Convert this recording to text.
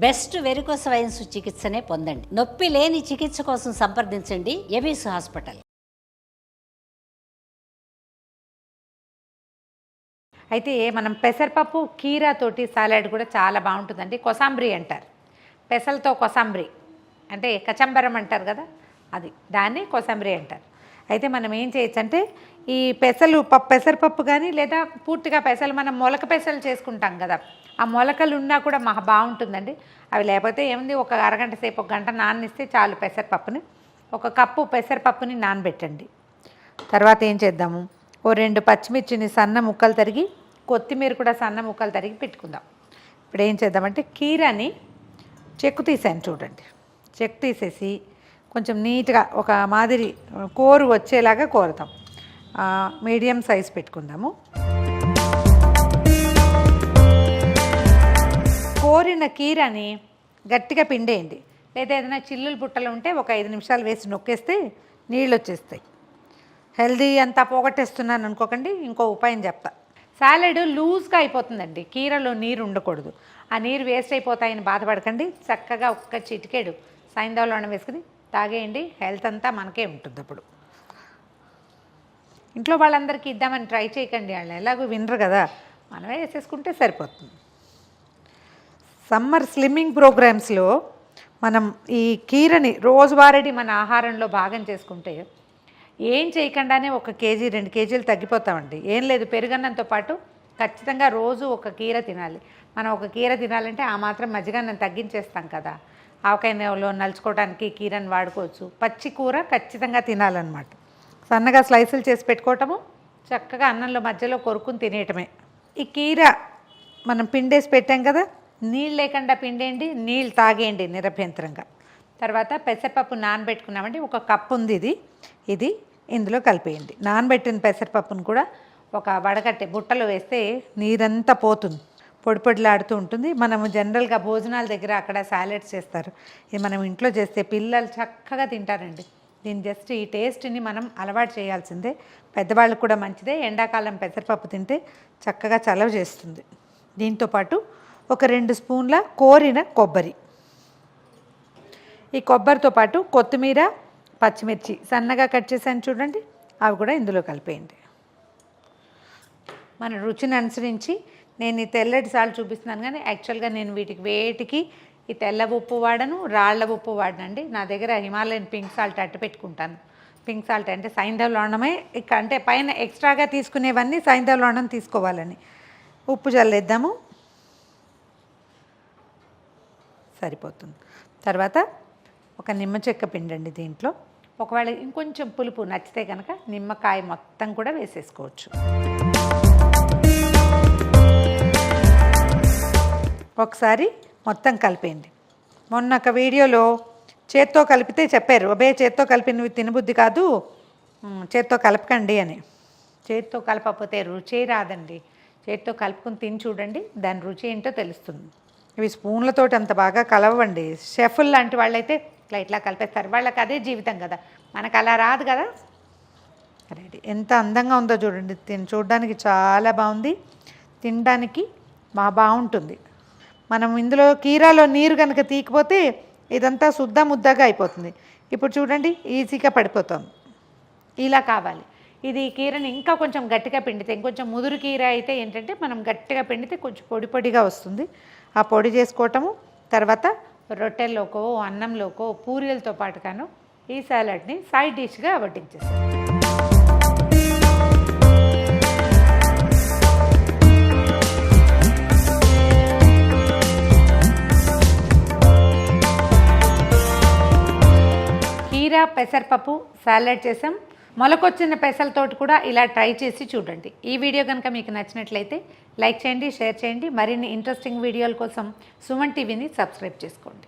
Best varicose veins చికిత్సనే పొందండి. నొప్పి లేని చికిత్స కోసం సంప్రదించండి ఎబిస్ హాస్పిటల్. అయితే మనం పెసరపప్పు కీరాతోటి సాలాడ్ కూడా చాలా బాగుంటుందండి. కొసాంబ్రీ అంటారు, పెసలతో కొసాంబ్రీ అంటే కచంబరం అంటారు కదా, అది దాన్ని కొసాంబ్రీ అంటారు. అయితే మనం ఏం చేయొచ్చు అంటే ఈ పెసరపప్పు కానీ లేదా పూర్తిగా పెసలు మనం మొలక పెసలు చేసుకుంటాం కదా, ఆ మొలకలు ఉన్నా కూడా మహా బాగుంటుందండి. అవి లేకపోతే ఏముంది, ఒక అరగంట సేపు ఒక గంట నాననిస్తే చాలు. పెసరపప్పుని ఒక కప్పు పెసరపప్పుని నానబెట్టండి. తర్వాత ఏం చేద్దాము, ఓ 2 పచ్చిమిర్చిని సన్న ముక్కలు తరిగి, కొత్తిమీర కూడా సన్న ముక్కలు తరిగి పెట్టుకుందాం. ఇప్పుడు ఏం చేద్దామంటే కీరాని చెక్కు తీసాను చూడండి, చెక్కు తీసేసి కొంచెం నీట్గా ఒక మాదిరి కోరు వచ్చేలాగా కోరుతాం. మీడియం సైజ్ పెట్టుకుందాము. కోరిన కీరని గట్టిగా పిండేయండి, లేదా ఏదైనా చిల్లులు పుట్టలు ఉంటే ఒక 5 నిమిషాలు వేసి నొక్కేస్తే నీళ్ళు వచ్చేస్తాయి. హెల్దీ అంతా పోగొట్టేస్తున్నాను అనుకోకండి, ఇంకో ఉపాయం చెప్తా. సాలెడ్ లూజ్గా అయిపోతుందండి, కీరలో నీరు ఉండకూడదు. ఆ నీరు వేస్ట్ అయిపోతాయని బాధపడకండి. చక్కగా ఒక్క చిటికెడు సాయంత్రంలో వేసుకుని తాగేయండి. హెల్త్ అంతా మనకే ఉంటుంది. అప్పుడు ఇంట్లో వాళ్ళందరికీ ఇద్దామని ట్రై చేయకండి, వాళ్ళు ఎలాగో వినరు కదా, మనమే వేసేసుకుంటే సరిపోతుంది. సమ్మర్ స్లిమ్మింగ్ ప్రోగ్రామ్స్లో మనం ఈ కీరని రోజువారీ మన ఆహారంలో భాగం చేసుకుంటే ఏం చేయకుండానే 1 కేజీ 2 కేజీలు తగ్గిపోతామండి. ఏం లేదు, పెరుగన్నంతో పాటు ఖచ్చితంగా రోజు 1 కీర తినాలి. మనం 1 కీర తినాలంటే ఆ మాత్రం మజ్జిగన్నం తగ్గించేస్తాం కదా, ఆవకాయలో నలుచుకోవడానికి కీరని వాడుకోవచ్చు. పచ్చి కూర ఖచ్చితంగా తినాలన్నమాట. సన్నగా స్లైసులు చేసి పెట్టుకోవటము, చక్కగా అన్నంలో మధ్యలో కొరుకుని తినేయటమే. ఈ కీర మనం పిండేసి పెట్టాం కదా, నీళ్ళు లేకుండా పిండేయండి, నీళ్ళు తాగేయండి నిరభ్యంతరంగా. తర్వాత పెసరపప్పు నానబెట్టుకున్నామండి, 1 కప్పు ఉంది ఇది ఇందులో కలిపేయండి. నానబెట్టిన పెసరపప్పును కూడా ఒక వడగట్టె బుట్టలో వేస్తే నీరంతా పోతుంది, పొడి పొడిలాడుతూ ఉంటుంది. మనము జనరల్గా భోజనాల దగ్గర అక్కడ సాలెడ్స్ చేస్తారు, ఇది మనం ఇంట్లో చేస్తే పిల్లలు చక్కగా తింటారండి. దీని జస్ట్ ఈ టేస్ట్ని మనం అలవాటు చేయాల్సిందే. పెద్దవాళ్ళకు కూడా మంచిదే, ఎండాకాలం పెసరపప్పు తింటే చక్కగా చలవ చేస్తుంది. దీంతోపాటు ఒక 2 స్పూన్ల కోరిన కొబ్బరి, ఈ కొబ్బరితో పాటు కొత్తిమీర, పచ్చిమిర్చి సన్నగా కట్ చేసాను చూడండి, అవి కూడా ఇందులో కలిపేయండి. మన రుచిని అనుసరించి నేను ఈ తెల్లటి సాల్ట్ చూపిస్తున్నాను, కానీ యాక్చువల్గా నేను వేటికి ఈ తెల్ల ఉప్పు వాడను, రాళ్ల ఉప్పు వాడనండి. నా దగ్గర హిమాలయన్ పింక్ సాల్ట్ అట్టు పెట్టుకుంటాను. పింక్ సాల్ట్ అంటే సైంధవ ఇక అంటే పైన ఎక్స్ట్రాగా తీసుకునేవన్నీ సైంధవ తీసుకోవాలని. ఉప్పు జల్లేద్దాము, సరిపోతుంది. తర్వాత ఒక నిమ్మ చెక్క పిండండి దీంట్లో. ఒకవేళ ఇంకొంచెం పులుపు నచ్చితే కనుక నిమ్మకాయ మొత్తం కూడా వేసేసుకోవచ్చు. ఒకసారి మొత్తం కలిపేయండి. మొన్న ఒక వీడియోలో చేత్తో కలిపితే చెప్పారు, అబ్బే చేత్తో కలిపినవి తినబుద్ధి కాదు, చేత్తో కలపకండి అని. చేత్తో కలపకపోతే రుచి రాదండి. చేత్తో కలుపుకుని తిని చూడండి, దాని రుచి ఏంటో తెలుస్తుంది. ఇవి స్పూన్లతోటి అంత బాగా కలవండి. షెఫ్లు లాంటి వాళ్ళైతే ఇట్లా కలిపేస్తారు, వాళ్ళకి అదే జీవితం కదా, మనకు అలా రాదు కదా. రెడీ. ఎంత అందంగా ఉందో చూడండి, చూడడానికి చాలా బాగుంది, తినడానికి బాగుంటుంది. మనం ఇందులో కీరాలో నీరు కనుక తీయకపోతే ఇదంతా శుద్ధ ముద్దగా అయిపోతుంది. ఇప్పుడు చూడండి ఈజీగా పడిపోతుంది. ఇలా కావాలి. ఇది కీరని ఇంకా కొంచెం గట్టిగా పిండితే, ఇంకొంచెం ముదురు కీర అయితే ఏంటంటే మనం గట్టిగా పిండితే కొంచెం పొడి పొడిగా వస్తుంది. ఆ పొడి చేసుకోవటము, తర్వాత రొట్టెల్లోకో అన్నంలోకో పూరీలతో పాటుగాను ఈ సాలడ్ని సైడ్ డిష్గా వడ్డించేస్తాం. కీరా పెసరపప్పు సాలడ్ చేసాం. మొలకొచ్చిన పెసలతోటి కూడా ఇలా ట్రై చేసి చూడండి. ఈ వీడియో కనుక మీకు నచ్చినట్లయితే లైక్ చేయండి, షేర్ చేయండి. మరిన్ని ఇంట్రెస్టింగ్ వీడియోల కోసం సుమన్ టీవీని సబ్స్క్రైబ్ చేసుకోండి.